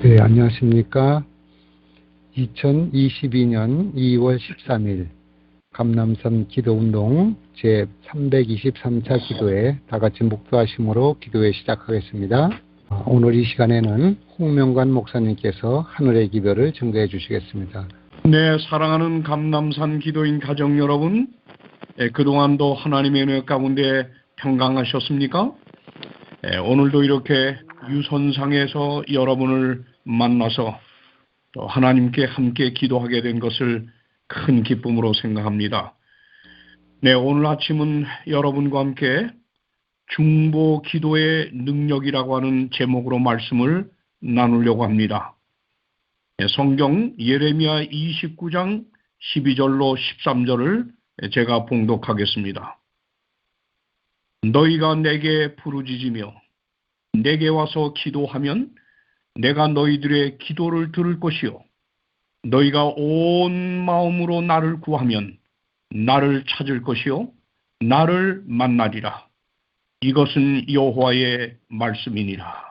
네, 안녕하십니까. 2022년 2월 13일 감남선 기도운동 제323차 기도회 다같이 묵도하심으로 기도회 시작하겠습니다. 오늘 이 시간에는 홍명관 목사님께서 하늘의 기도를 증거해 주시겠습니다. 네, 사랑하는 감남산 기도인 가정 여러분, 그동안도 하나님의 은혜 가운데 평강하셨습니까? 오늘도 이렇게 유선상에서 여러분을 만나서 또 하나님께 함께 기도하게 된 것을 큰 기쁨으로 생각합니다. 네, 오늘 아침은 여러분과 함께 중보 기도의 능력이라고 하는 제목으로 말씀을 나누려고 합니다. 성경 예레미야 29장 12절로 13절을 제가 봉독하겠습니다. 너희가 내게 부르짖으며 내게 와서 기도하면 내가 너희들의 기도를 들을 것이요 너희가 온 마음으로 나를 구하면 나를 찾을 것이요 나를 만나리라. 이것은 여호와의 말씀이니라.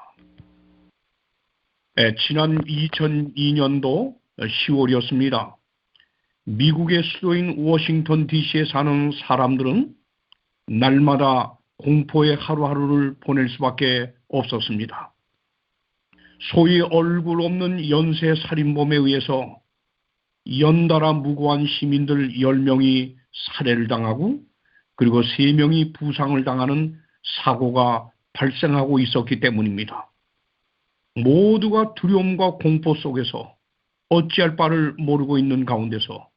지난 2002년도 10월이었습니다. 미국의 수도인 워싱턴 DC에 사는 사람들은 날마다 공포의 하루하루를 보낼 수밖에 없었습니다. 소위 얼굴 없는 연쇄 살인범에 의해서 연달아 무고한 시민들 10명이 살해를 당하고 그리고 3명이 부상을 당하는 사고가 발생하고 있었기 때문입니다. 모두가 두려움과 공포 속에서 어찌할 바를 모르고 있는 가운데서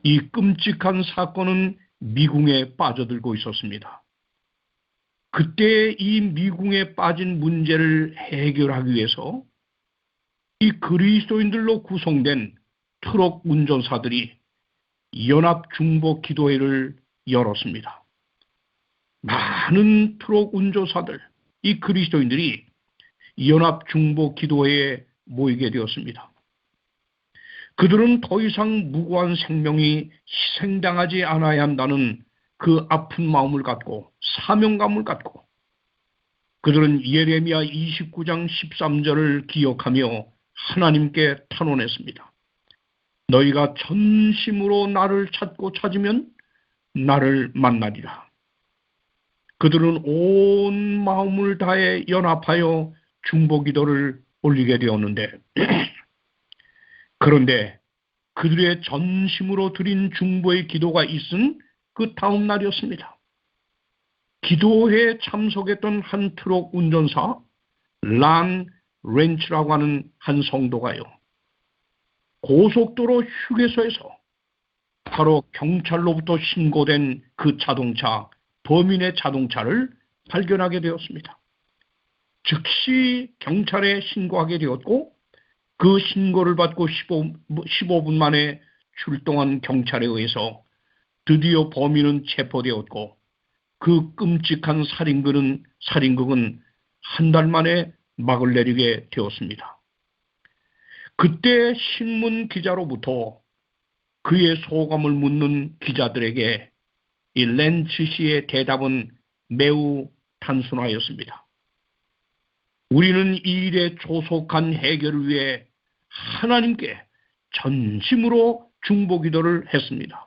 이 끔찍한 사건은 미궁에 빠져들고 있었습니다. 그때 이 미궁에 빠진 문제를 해결하기 위해서 이 그리스도인들로 구성된 트럭 운전사들이 연합 중보 기도회를 열었습니다. 많은 트럭 운전사들, 이 그리스도인들이 연합 중보 기도회에 모이게 되었습니다. 그들은 더 이상 무고한 생명이 희생당하지 않아야 한다는 그 아픈 마음을 갖고 사명감을 갖고 그들은 예레미야 29장 13절을 기억하며 하나님께 탄원했습니다. 너희가 전심으로 나를 찾고 찾으면 나를 만나리라. 그들은 온 마음을 다해 연합하여 중보기도를 올리게 되었는데 그런데 그들의 전심으로 드린 중보의 기도가 있은 그 다음 날이었습니다. 기도회에 참석했던 한 트럭 운전사 란 렌츠라고 하는 한 성도가요. 고속도로 휴게소에서 바로 경찰로부터 신고된 그 자동차, 범인의 자동차를 발견하게 되었습니다. 즉시 경찰에 신고하게 되었고 그 신고를 받고 15분 만에 출동한 경찰에 의해서 드디어 범인은 체포되었고 그 끔찍한 살인극은 한 달 만에 막을 내리게 되었습니다. 그때 신문 기자로부터 그의 소감을 묻는 기자들에게 이 렌츠 씨의 대답은 매우 단순하였습니다. 우리는 이 일의 조속한 해결을 위해 하나님께 전심으로 중보기도를 했습니다.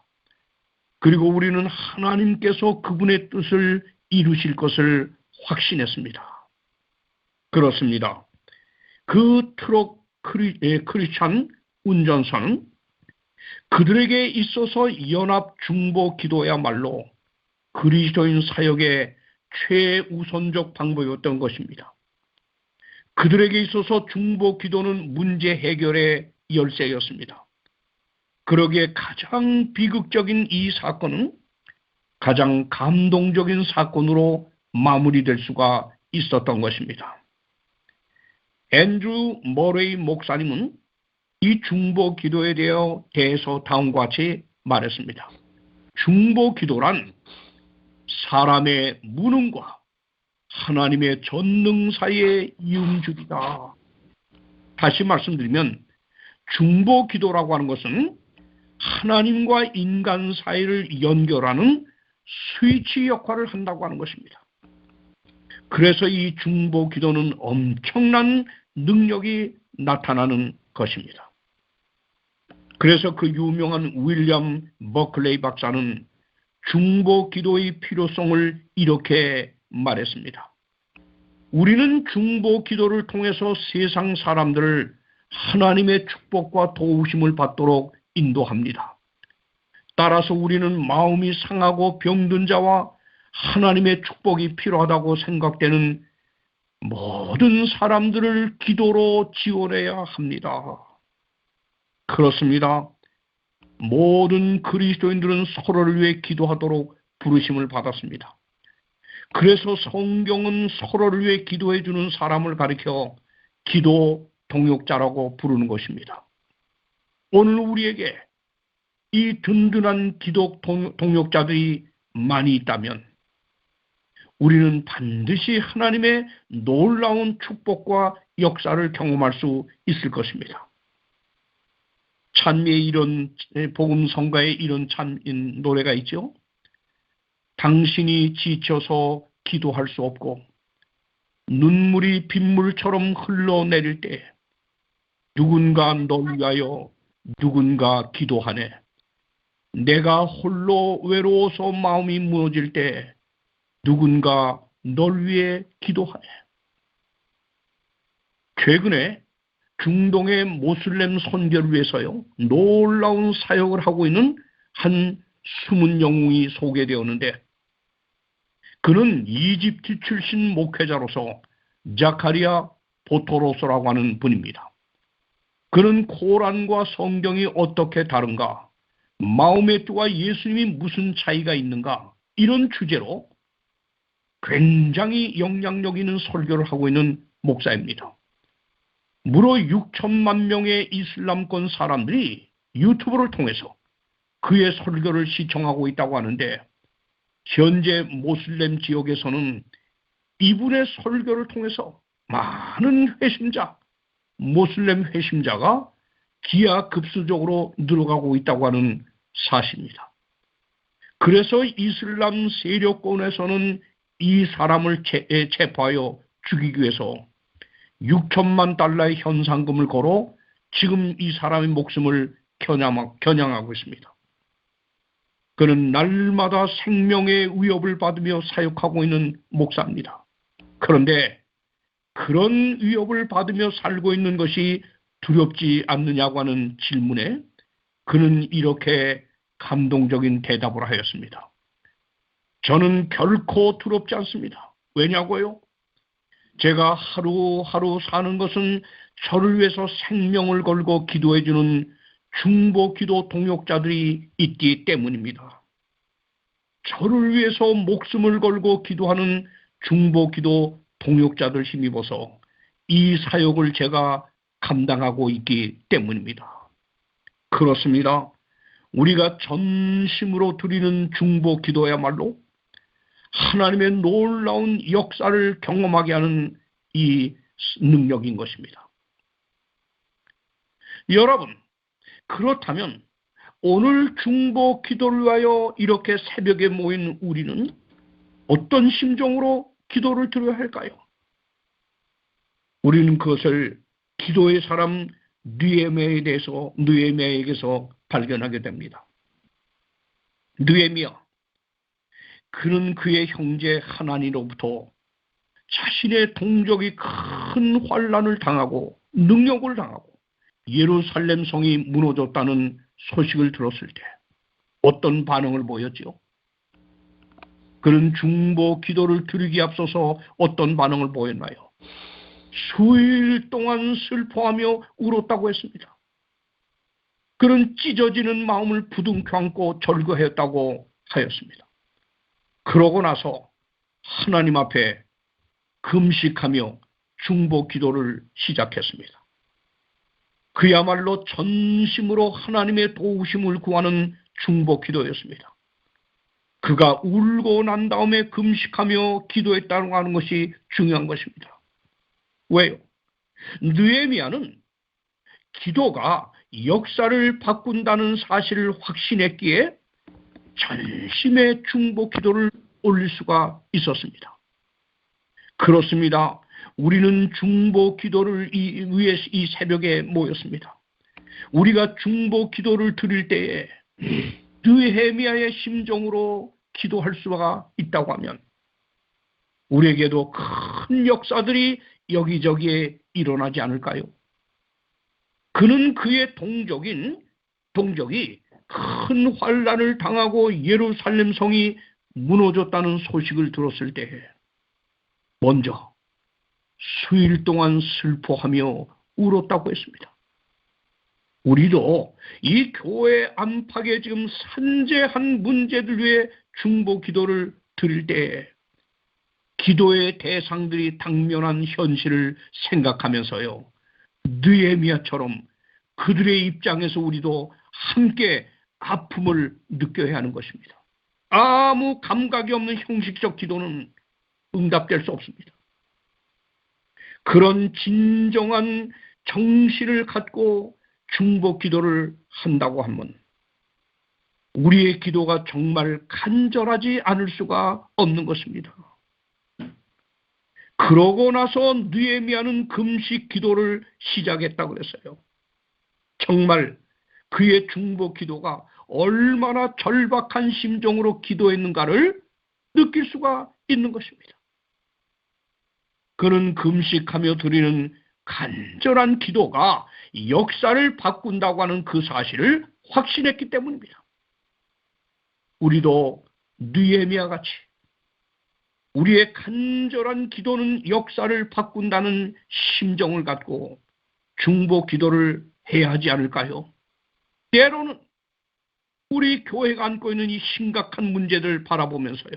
그리고 우리는 하나님께서 그분의 뜻을 이루실 것을 확신했습니다. 그렇습니다. 그 트럭 크리스찬 운전사는 그들에게 있어서 연합 중보 기도야말로 그리스도인 사역의 최우선적 방법이었던 것입니다. 그들에게 있어서 중보 기도는 문제 해결의 열쇠였습니다. 그러기에 가장 비극적인 이 사건은 가장 감동적인 사건으로 마무리될 수가 있었던 것입니다. 앤드루 머레이 목사님은 이 중보 기도에 대해서 다음과 같이 말했습니다. 중보 기도란 사람의 무능과 하나님의 전능 사이의 이음줄이다. 다시 말씀드리면 중보 기도라고 하는 것은 하나님과 인간 사이를 연결하는 스위치 역할을 한다고 하는 것입니다. 그래서 이 중보 기도는 엄청난 능력이 나타나는 것입니다. 그래서 그 유명한 윌리엄 버클레이 박사는 중보 기도의 필요성을 이렇게 말했습니다. 우리는 중보 기도를 통해서 세상 사람들을 하나님의 축복과 도우심을 받도록 인도합니다. 따라서 우리는 마음이 상하고 병든 자와 하나님의 축복이 필요하다고 생각되는 모든 사람들을 기도로 지원해야 합니다. 그렇습니다. 모든 그리스도인들은 서로를 위해 기도하도록 부르심을 받았습니다. 그래서 성경은 서로를 위해 기도해 주는 사람을 가리켜 기도 동역자라고 부르는 것입니다. 오늘 우리에게 이 든든한 기도 동역자들이 많이 있다면 우리는 반드시 하나님의 놀라운 축복과 역사를 경험할 수 있을 것입니다. 찬미의 이런 복음 성가의 이런 노래가 있죠. 당신이 지쳐서 기도할 수 없고 눈물이 빗물처럼 흘러내릴 때 누군가 널 위하여 누군가 기도하네. 내가 홀로 외로워서 마음이 무너질 때 누군가 널 위해 기도하네. 최근에 중동의 모슬렘 선교를 위해서요 놀라운 사역을 하고 있는 한 숨은 영웅이 소개되었는데 그는 이집트 출신 목회자로서 자카리아 보토로스라고 하는 분입니다. 그는 코란과 성경이 어떻게 다른가, 마음의 뜻과 예수님이 무슨 차이가 있는가 이런 주제로 굉장히 영향력 있는 설교를 하고 있는 목사입니다. 무려 6천만 명의 이슬람권 사람들이 유튜브를 통해서 그의 설교를 시청하고 있다고 하는데 현재 모슬렘 지역에서는 이분의 설교를 통해서 많은 모슬렘 회심자가 기하급수적으로 늘어가고 있다고 하는 사실입니다. 그래서 이슬람 세력권에서는 이 사람을 체포하여 죽이기 위해서 6천만 달러의 현상금을 걸어 지금 이 사람의 목숨을 겨냥하고 있습니다. 그는 날마다 생명의 위협을 받으며 사역하고 있는 목사입니다. 그런데 그런 위협을 받으며 살고 있는 것이 두렵지 않느냐고 하는 질문에 그는 이렇게 감동적인 대답을 하였습니다. 저는 결코 두렵지 않습니다. 왜냐고요? 제가 하루하루 사는 것은 저를 위해서 생명을 걸고 기도해주는 중보 기도 동역자들이 있기 때문입니다. 저를 위해서 목숨을 걸고 기도하는 중보 기도 동역자들 힘입어서 이 사역을 제가 감당하고 있기 때문입니다. 그렇습니다. 우리가 전심으로 드리는 중보 기도야말로 하나님의 놀라운 역사를 경험하게 하는 이 능력인 것입니다. 여러분, 그렇다면 오늘 중보 기도를 위하여 이렇게 새벽에 모인 우리는 어떤 심정으로 기도를 드려야 할까요? 우리는 그것을 기도의 사람 느헤미야에게서 발견하게 됩니다. 느헤미야, 그는 그의 형제 하나니로부터 자신의 동족이 큰 환난을 당하고 능력을 당하고 예루살렘 성이 무너졌다는 소식을 들었을 때 어떤 반응을 보였지요? 그는 중보 기도를 드리기에 앞서서 어떤 반응을 보였나요? 수일 동안 슬퍼하며 울었다고 했습니다. 그는 찢어지는 마음을 부둥켜 안고 절거했다고 하였습니다. 그러고 나서 하나님 앞에 금식하며 중보 기도를 시작했습니다. 그야말로 전심으로 하나님의 도우심을 구하는 중보 기도였습니다. 그가 울고 난 다음에 금식하며 기도했다고 하는 것이 중요한 것입니다. 왜요? 느헤미야는 기도가 역사를 바꾼다는 사실을 확신했기에 전심의 중보 기도를 올릴 수가 있었습니다. 그렇습니다. 우리는 중보 기도를 위해 이 새벽에 모였습니다. 우리가 중보 기도를 드릴 때에 느헤미야의 심정으로 기도할 수가 있다고 하면 우리에게도 큰 역사들이 여기저기에 일어나지 않을까요? 그는 그의 동족이 큰 환란을 당하고 예루살렘 성이 무너졌다는 소식을 들었을 때 먼저 수일 동안 슬퍼하며 울었다고 했습니다. 우리도 이 교회 안팎에 지금 산재한 문제들 위해 중보 기도를 드릴 때 기도의 대상들이 당면한 현실을 생각하면서요, 느헤미야처럼 그들의 입장에서 우리도 함께 아픔을 느껴야 하는 것입니다. 아무 감각이 없는 형식적 기도는 응답될 수 없습니다. 그런 진정한 정신을 갖고 중보 기도를 한다고 하면 우리의 기도가 정말 간절하지 않을 수가 없는 것입니다. 그러고 나서 느헤미야는 금식 기도를 시작했다고 그랬어요. 정말 그의 중보 기도가 얼마나 절박한 심정으로 기도했는가를 느낄 수가 있는 것입니다. 그는 금식하며 드리는 간절한 기도가 역사를 바꾼다고 하는 그 사실을 확신했기 때문입니다. 우리도 느헤미야 같이 우리의 간절한 기도는 역사를 바꾼다는 심정을 갖고 중보 기도를 해야 하지 않을까요? 때로는 우리 교회가 안고 있는 이 심각한 문제들 바라보면서요,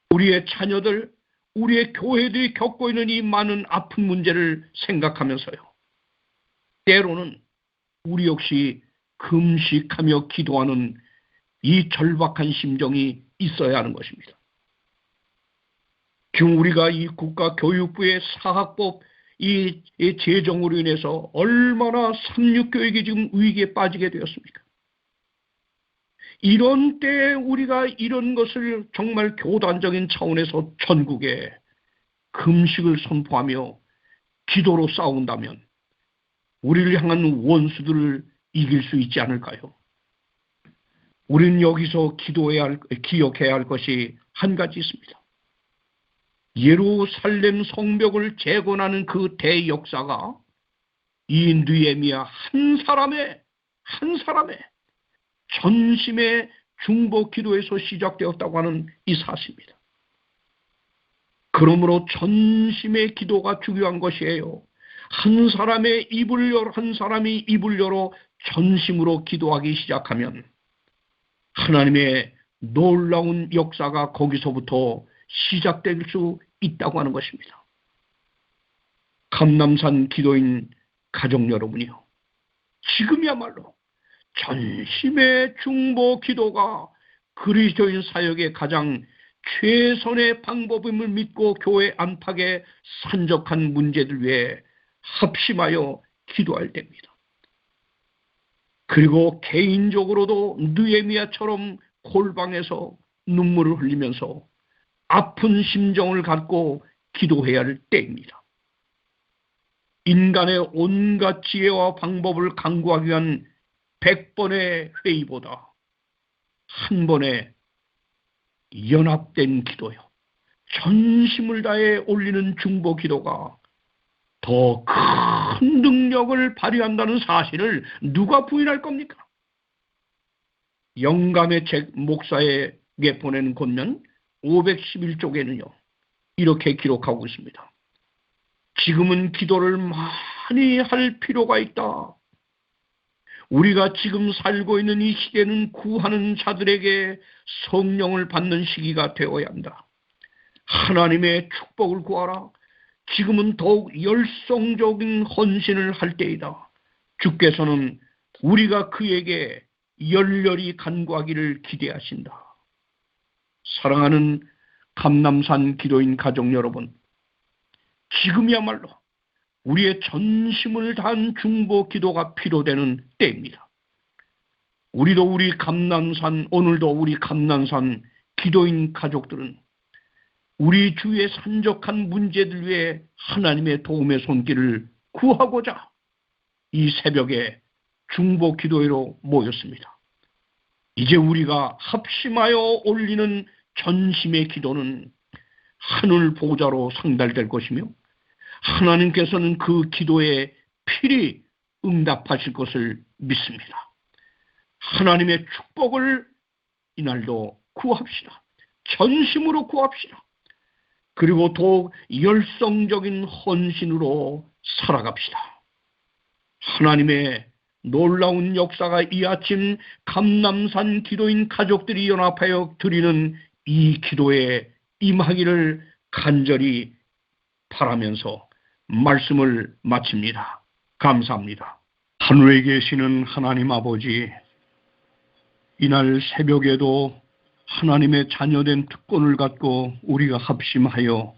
우리의 자녀들, 우리의 교회들이 겪고 있는 이 많은 아픈 문제를 생각하면서요, 때로는 우리 역시 금식하며 기도하는 이 절박한 심정이 있어야 하는 것입니다. 지금 우리가 이 국가교육부의 사학법 이 제정으로 인해서 얼마나 삼육교육이 지금 위기에 빠지게 되었습니까? 이런 때에 우리가 이런 것을 정말 교단적인 차원에서 전국에 금식을 선포하며 기도로 싸운다면 우리를 향한 원수들을 이길 수 있지 않을까요? 우리는 여기서 기억해야 할 것이 한 가지 있습니다. 예루살렘 성벽을 재건하는 그 대역사가 이 느헤미야 한 사람의 전심의 중보 기도에서 시작되었다고 하는 이 사실입니다. 그러므로 전심의 기도가 중요한 것이에요. 한 사람이 입을 열어 전심으로 기도하기 시작하면 하나님의 놀라운 역사가 거기서부터 시작될 수 있다고 하는 것입니다. 감남산 기도인 가족 여러분이요, 지금이야말로 전심의 중보 기도가 그리스도인 사역의 가장 최선의 방법임을 믿고 교회 안팎의 산적한 문제들 위해 합심하여 기도할 때입니다. 그리고 개인적으로도 느헤미야처럼 골방에서 눈물을 흘리면서 아픈 심정을 갖고 기도해야 할 때입니다. 인간의 온갖 지혜와 방법을 강구하기 위한 100번의 회의보다 한 번의 연합된 기도요, 전심을 다해 올리는 중보 기도가 더 큰 능력을 발휘한다는 사실을 누가 부인할 겁니까? 영감의 책 목사에게 보낸 권면 511쪽에는요 이렇게 기록하고 있습니다. 지금은 기도를 많이 할 필요가 있다. 우리가 지금 살고 있는 이 시대는 구하는 자들에게 성령을 받는 시기가 되어야 한다. 하나님의 축복을 구하라. 지금은 더욱 열성적인 헌신을 할 때이다. 주께서는 우리가 그에게 열렬히 간구하기를 기대하신다. 사랑하는 감남산 기도인 가족 여러분, 지금이야말로 우리의 전심을 다한 중보 기도가 필요되는 때입니다. 오늘도 우리 감남산 기도인 가족들은 우리 주위의 산적한 문제들 위해 하나님의 도움의 손길을 구하고자 이 새벽에 중보 기도회로 모였습니다. 이제 우리가 합심하여 올리는 전심의 기도는 하늘 보좌로 상달될 것이며 하나님께서는 그 기도에 필히 응답하실 것을 믿습니다. 하나님의 축복을 이날도 구합시다. 전심으로 구합시다. 그리고 더욱 열성적인 헌신으로 살아갑시다. 하나님의 놀라운 역사가 이 아침 감남산 기도인 가족들이 연합하여 드리는 이 기도에 임하기를 간절히 바라면서 말씀을 마칩니다. 감사합니다. 하늘에 계시는 하나님 아버지, 이날 새벽에도 하나님의 자녀된 특권을 갖고 우리가 합심하여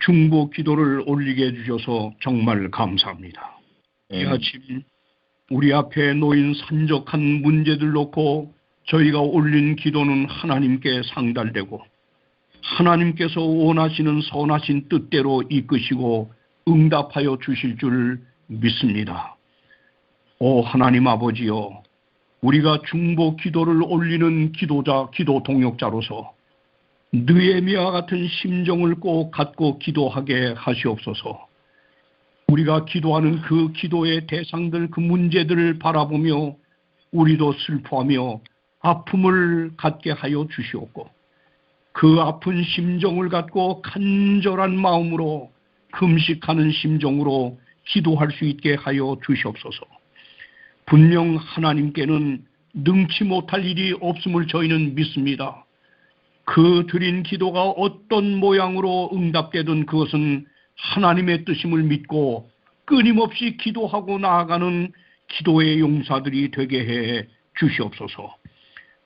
중보 기도를 올리게 해주셔서 정말 감사합니다. 이 아침 우리 앞에 놓인 산적한 문제들 놓고 저희가 올린 기도는 하나님께 상달되고 하나님께서 원하시는 선하신 뜻대로 이끄시고 응답하여 주실 줄 믿습니다. 오 하나님 아버지여, 우리가 중보 기도를 올리는 기도자, 기도 동역자로서 느헤미야 같은 심정을 꼭 갖고 기도하게 하시옵소서. 우리가 기도하는 그 기도의 대상들, 그 문제들을 바라보며 우리도 슬퍼하며 아픔을 갖게 하여 주시옵고 그 아픈 심정을 갖고 간절한 마음으로 금식하는 심정으로 기도할 수 있게 하여 주시옵소서. 분명 하나님께는 능치 못할 일이 없음을 저희는 믿습니다. 그 드린 기도가 어떤 모양으로 응답되든 그것은 하나님의 뜻임을 믿고 끊임없이 기도하고 나아가는 기도의 용사들이 되게 해 주시옵소서.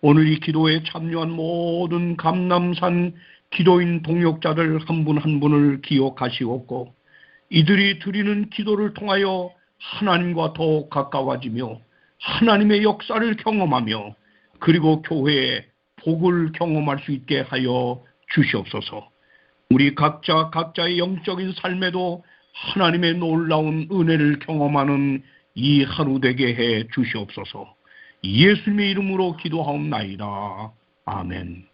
오늘 이 기도에 참여한 모든 감남산 기도인 동역자들 한 분 한 분을 기억하시옵고 이들이 드리는 기도를 통하여 하나님과 더욱 가까워지며 하나님의 역사를 경험하며 그리고 교회의 복을 경험할 수 있게 하여 주시옵소서. 우리 각자의 영적인 삶에도 하나님의 놀라운 은혜를 경험하는 이 하루 되게 해 주시옵소서. 예수님의 이름으로 기도하옵나이다. 아멘.